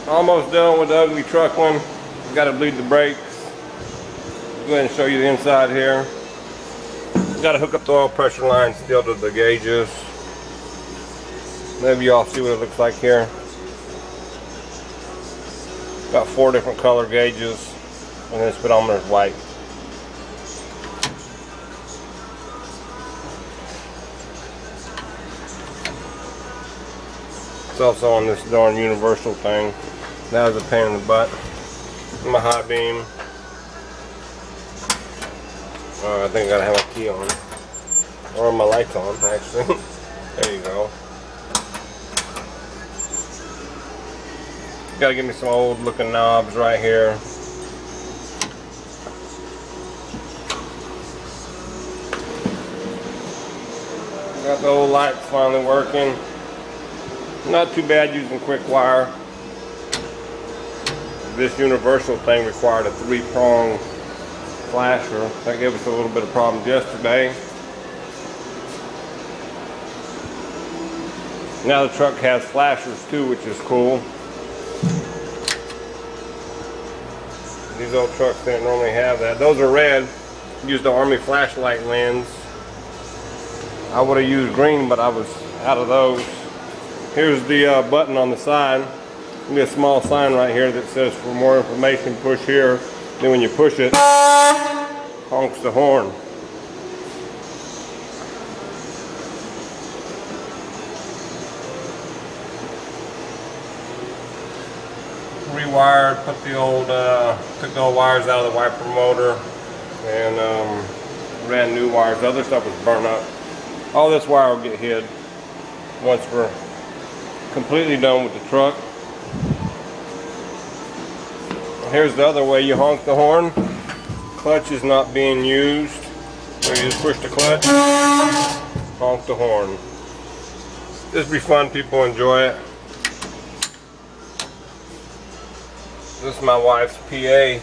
Almost done with the Ugly Truckling. Got to bleed the brakes. Go ahead and show you the inside here. Got to hook up the oil pressure line still to the gauges. Maybe y'all see what it looks like here. Got 4 different color gauges, and this speedometer is white. It's also on this darn universal thing. That was a pain in the butt. My high beam. I think I gotta have my key on. Or my lights on, actually. There you go. Gotta give me some old looking knobs right here. Got the old lights finally working. Not too bad using quick wire. This universal thing required a 3-prong flasher. That gave us a little bit of problems yesterday. Now the truck has flashers too, which is cool. These old trucks didn't normally have that. Those are red. Used the Army flashlight lens. I would have used green, but I was out of those. Here's the button on the side. There'll be a small sign right here that says for more information push here. Then when you push it, honks the horn. Rewired, put the old, took the old wires out of the wiper motor and ran new wires. The other stuff was burnt up. All this wire will get hid once we're completely done with the truck. Here's the other way you honk the horn. Clutch is not being used. So you just push the clutch, honk the horn. This will be fun, people enjoy it. This is my wife's PA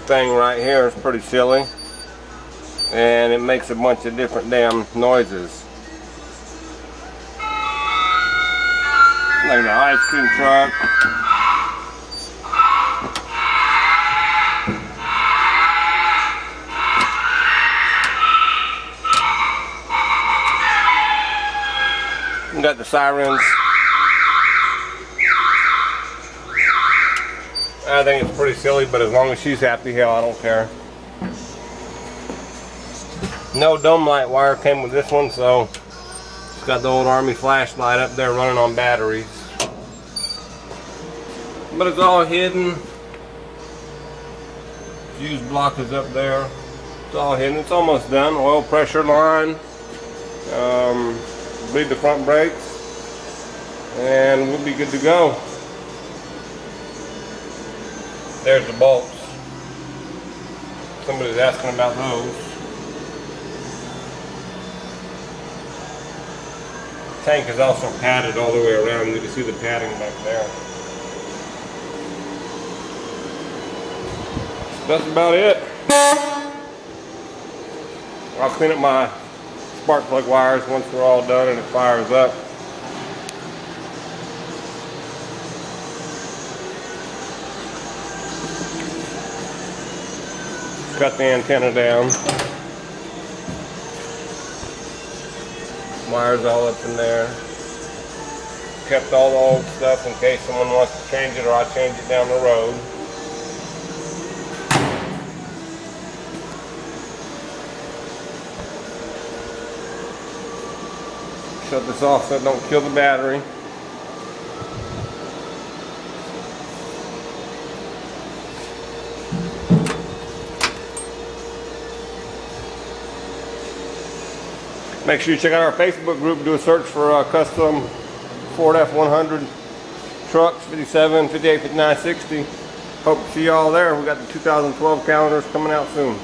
thing right here. It's pretty silly. And it makes a bunch of different damn noises. Like the ice cream truck. We got the sirens. I think it's pretty silly, but as long as she's happy, hell, I don't care. No dome light wire came with this one, so it's got the old Army flashlight up there running on batteries. But it's all hidden. Fuse block is up there. It's all hidden. It's almost done. Oil pressure line. Bleed the front brakes. And we'll be good to go. There's the bolts. Somebody's asking about those. Tank is also padded all the way around. You can see the padding back there. That's about it. I'll clean up my spark plug wires once we're all done and it fires up. Got the antenna down. Wires all up in there. Kept all the old stuff in case someone wants to change it or I'll change it down the road. Shut this off so it don't kill the battery. Make sure you check out our Facebook group. Do a search for custom Ford F100 trucks, 57, 58, 59, 60. Hope to see you all there. We got the 2012 calendars coming out soon.